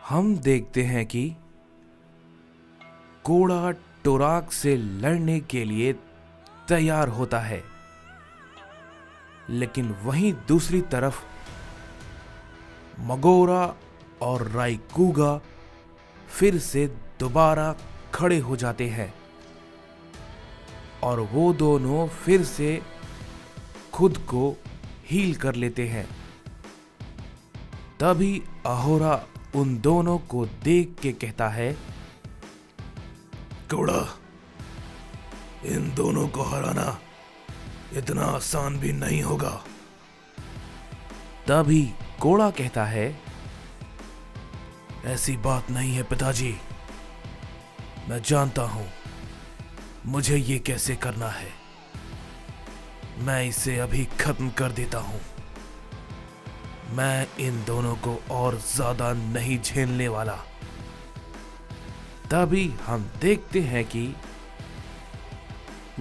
हम देखते हैं कि कोड़ा टोराक से लड़ने के लिए तैयार होता है, लेकिन वहीं दूसरी तरफ मगोरा और राइकुगा फिर से दोबारा खड़े हो जाते हैं और वो दोनों फिर से खुद को हील कर लेते हैं। तभी अहोरा उन दोनों को देख के कहता है, कोड़ा, इन दोनों को हराना इतना आसान भी नहीं होगा। तभी कोड़ा कहता है, ऐसी बात नहीं है पिताजी, मैं जानता हूं मुझे ये कैसे करना है। मैं इसे अभी खत्म कर देता हूं। मैं इन दोनों को और ज्यादा नहीं झेलने वाला। तभी हम देखते हैं कि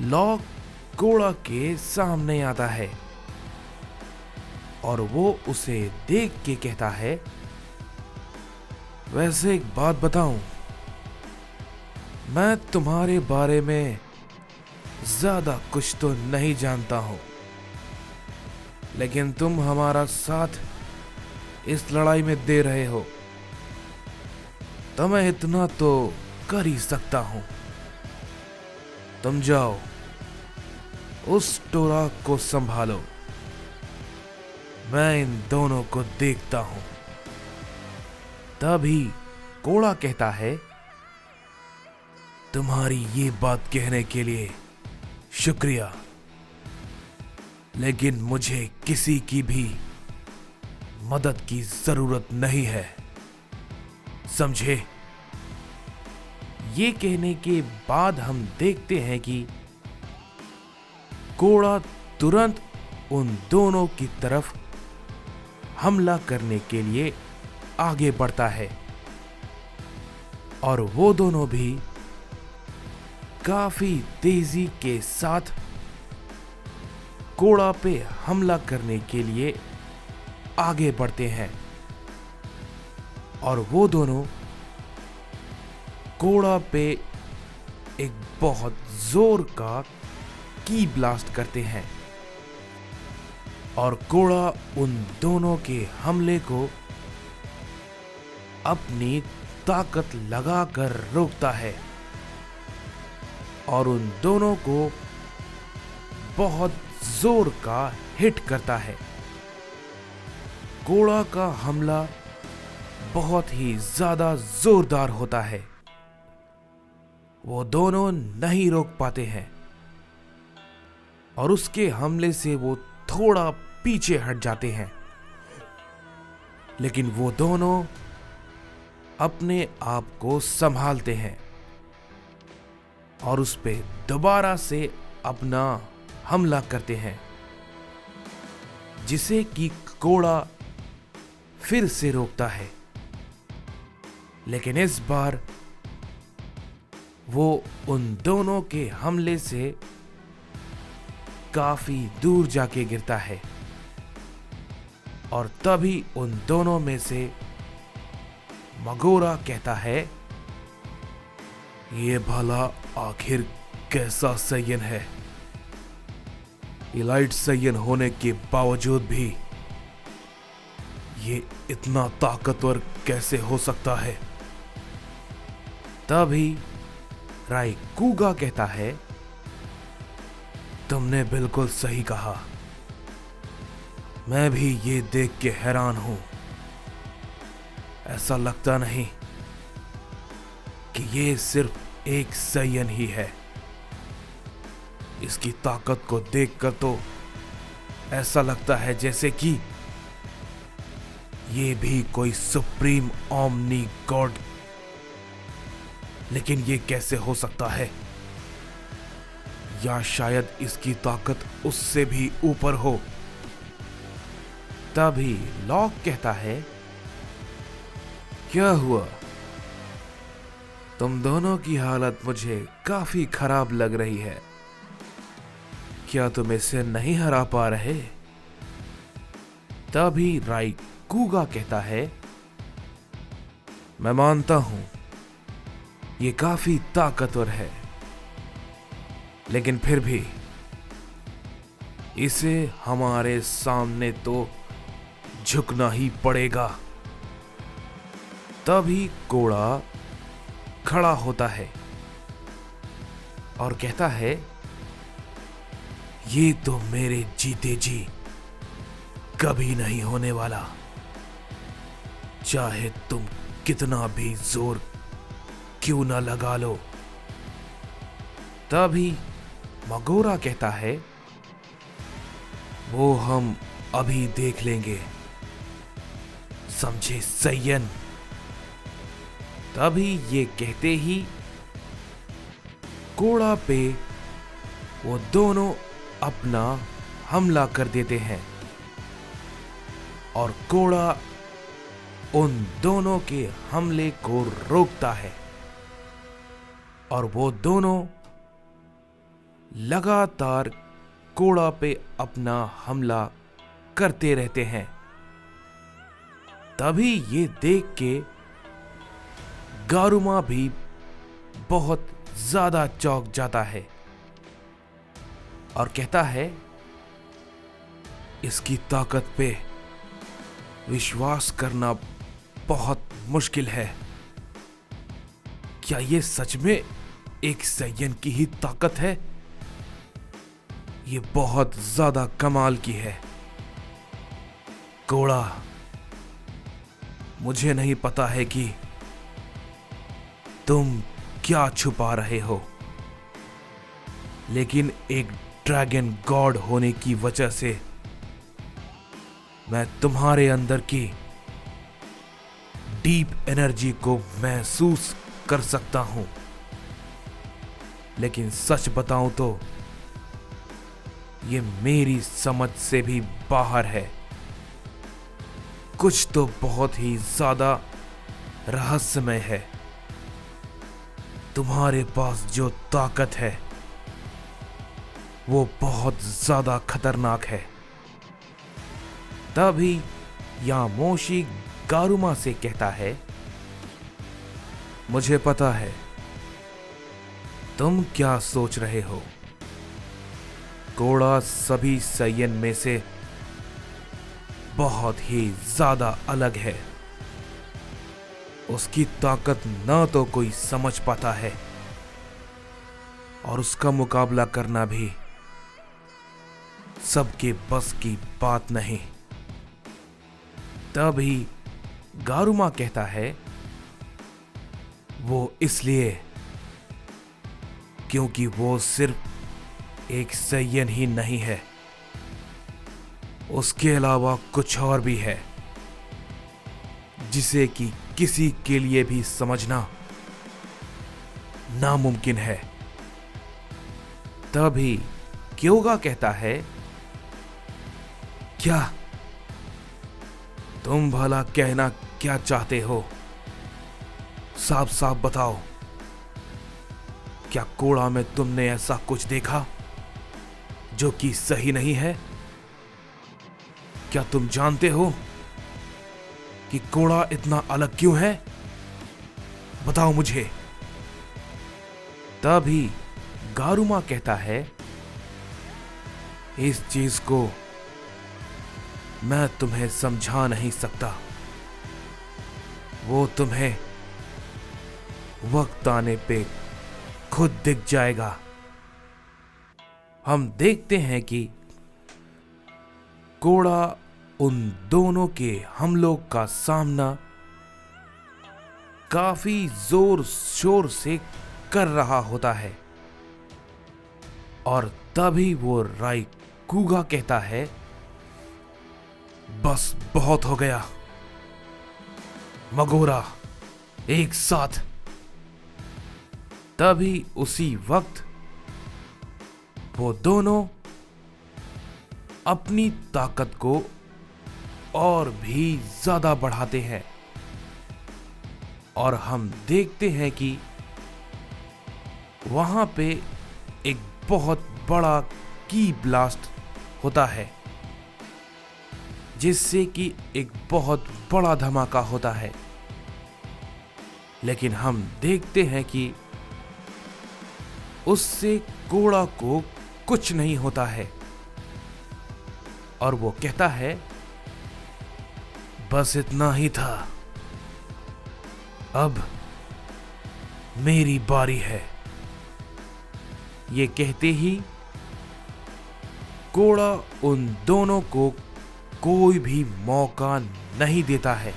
लॉ कोड़ा के सामने आता है और वो उसे देख के कहता है, वैसे एक बात बताऊं, मैं तुम्हारे बारे में ज्यादा कुछ तो नहीं जानता हूं, लेकिन तुम हमारा साथ इस लड़ाई में दे रहे हो तो मैं इतना तो कर ही सकता हूं। तुम जाओ, उस टोराक को संभालो, मैं इन दोनों को देखता हूं। तभी कोड़ा कहता है, तुम्हारी ये बात कहने के लिए शुक्रिया, लेकिन मुझे किसी की भी मदद की जरूरत नहीं है, समझे? ये कहने के बाद हम देखते हैं कि कोड़ा तुरंत उन दोनों की तरफ हमला करने के लिए आगे बढ़ता है और वो दोनों भी काफी तेजी के साथ कोड़ा पे हमला करने के लिए आगे बढ़ते हैं और वो दोनों कोड़ा पे एक बहुत जोर का की ब्लास्ट करते हैं और कोड़ा उन दोनों के हमले को अपनी ताकत लगाकर रोकता है और उन दोनों को बहुत जोर का हिट करता है। कोड़ा का हमला बहुत ही ज्यादा जोरदार होता है, वो दोनों नहीं रोक पाते हैं और उसके हमले से वो थोड़ा पीछे हट जाते हैं, लेकिन वो दोनों अपने आप को संभालते हैं और उस पे दोबारा से अपना हमला करते हैं, जिसे कि कोड़ा फिर से रोकता है। लेकिन इस बार वो उन दोनों के हमले से काफी दूर जाके गिरता है और तभी उन दोनों में से मगोरा कहता है, ये भला आखिर कैसा सय्यन है? इलाइट सय्यन होने के बावजूद भी ये इतना ताकतवर कैसे हो सकता है? तभी राइकुगा कहता है, तुमने बिल्कुल सही कहा, मैं भी ये देख के हैरान हूं। ऐसा लगता नहीं कि ये सिर्फ एक सय्यन ही है। इसकी ताकत को देखकर तो ऐसा लगता है जैसे कि ये भी कोई सुप्रीम ओमनी गॉड। लेकिन ये कैसे हो सकता है? या शायद इसकी ताकत उससे भी ऊपर हो। तभी लॉक कहता है, क्या हुआ? तुम दोनों की हालत मुझे काफी खराब लग रही है। क्या तुम इसे नहीं हरा पा रहे? तभी राइकुगा कहता है, मैं मानता हूं ये काफी ताकतवर है, लेकिन फिर भी इसे हमारे सामने तो झुकना ही पड़ेगा। तभी कोड़ा खड़ा होता है और कहता है, ये तो मेरे जीते जी कभी नहीं होने वाला, चाहे तुम कितना भी जोर क्यों ना लगा लो। तभी मगोरा कहता है, वो हम अभी देख लेंगे, समझे सैयन। तभी ये कहते ही कोड़ा पे वो दोनों अपना हमला कर देते हैं और कोड़ा उन दोनों के हमले को रोकता है और वो दोनों लगातार कोड़ा पे अपना हमला करते रहते हैं। तभी ये देख के गारुमा भी बहुत ज्यादा चौंक जाता है और कहता है, इसकी ताकत पे विश्वास करना बहुत मुश्किल है। क्या ये सच में एक सैयन की ही ताकत है? ये बहुत ज्यादा कमाल की है। कोड़ा, मुझे नहीं पता है कि तुम क्या छुपा रहे हो, लेकिन एक ड्रैगन गॉड होने की वजह से मैं तुम्हारे अंदर की डीप एनर्जी को महसूस कर सकता हूं। लेकिन सच बताऊं तो ये मेरी समझ से भी बाहर है। कुछ तो बहुत ही ज्यादा रहस्यमय है। तुम्हारे पास जो ताकत है वो बहुत ज्यादा खतरनाक है। तभी यामोशी गारुमा से कहता है, मुझे पता है तुम क्या सोच रहे हो। कोड़ा सभी सैयन में से बहुत ही ज्यादा अलग है। उसकी ताकत ना तो कोई समझ पाता है और उसका मुकाबला करना भी सबके बस की बात नहीं। तभी गारुमा कहता है, वो इसलिए क्योंकि वो सिर्फ एक सैयन ही नहीं है, उसके अलावा कुछ और भी है जिसे कि किसी के लिए भी समझना नामुमकिन है। तभी क्योगा कहता है, क्या तुम भला कहना क्या चाहते हो? साफ साफ बताओ, क्या कोड़ा में तुमने ऐसा कुछ देखा जो कि सही नहीं है? क्या तुम जानते हो कि कोड़ा इतना अलग क्यों है? बताओ मुझे। तभी गारुमा कहता है, इस चीज को मैं तुम्हें समझा नहीं सकता। वो तुम्हें वक्त आने पे खुद दिख जाएगा। हम देखते हैं कि कोड़ा उन दोनों के हमलों का सामना काफी जोर शोर से कर रहा होता है और तभी वो राइकुगा कहता है, बस बहुत हो गया। मगोरा, एक साथ। तभी उसी वक्त वो दोनों अपनी ताकत को और भी ज्यादा बढ़ाते हैं और हम देखते हैं कि वहां पे एक बहुत बड़ा की ब्लास्ट होता है, जिससे कि एक बहुत बड़ा धमाका होता है लेकिन हम देखते हैं कि उससे कोड़ा को कुछ नहीं होता है और वो कहता है, बस इतना ही था, अब मेरी बारी है। ये कहते ही कोड़ा उन दोनों को कोई भी मौका नहीं देता है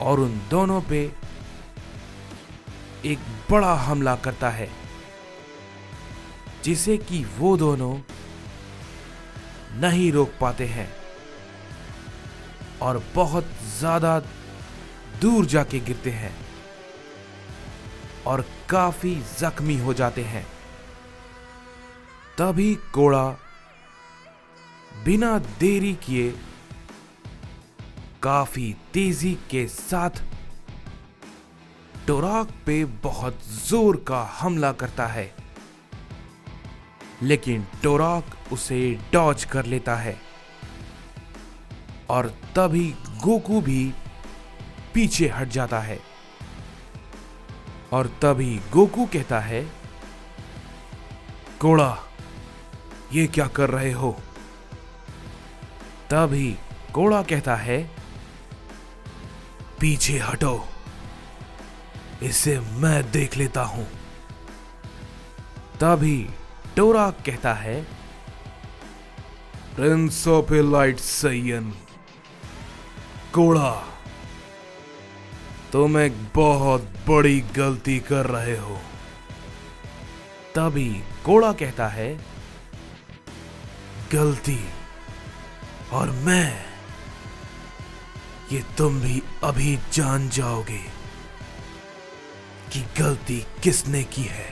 और उन दोनों पे एक बड़ा हमला करता है, जिसे कि वो दोनों नहीं रोक पाते हैं और बहुत ज्यादा दूर जाके गिरते हैं और काफी जख्मी हो जाते हैं। तभी कोड़ा बिना देरी किए काफी तेजी के साथ टोराक पे बहुत जोर का हमला करता है, लेकिन टोराक उसे डॉज कर लेता है और तभी गोकू भी पीछे हट जाता है और तभी गोकू कहता है, कोड़ा, ये क्या कर रहे हो? तभी कोड़ा कहता है, पीछे हटो, इसे मैं देख लेता हूं। तभी टोराक कहता है, प्रिंस ऑफ एलाइट सैयन, कोड़ा, तुम एक बहुत बड़ी गलती कर रहे हो। तभी कोड़ा कहता है, गलती? और मैं? ये तुम भी अभी जान जाओगे कि गलती किसने की है।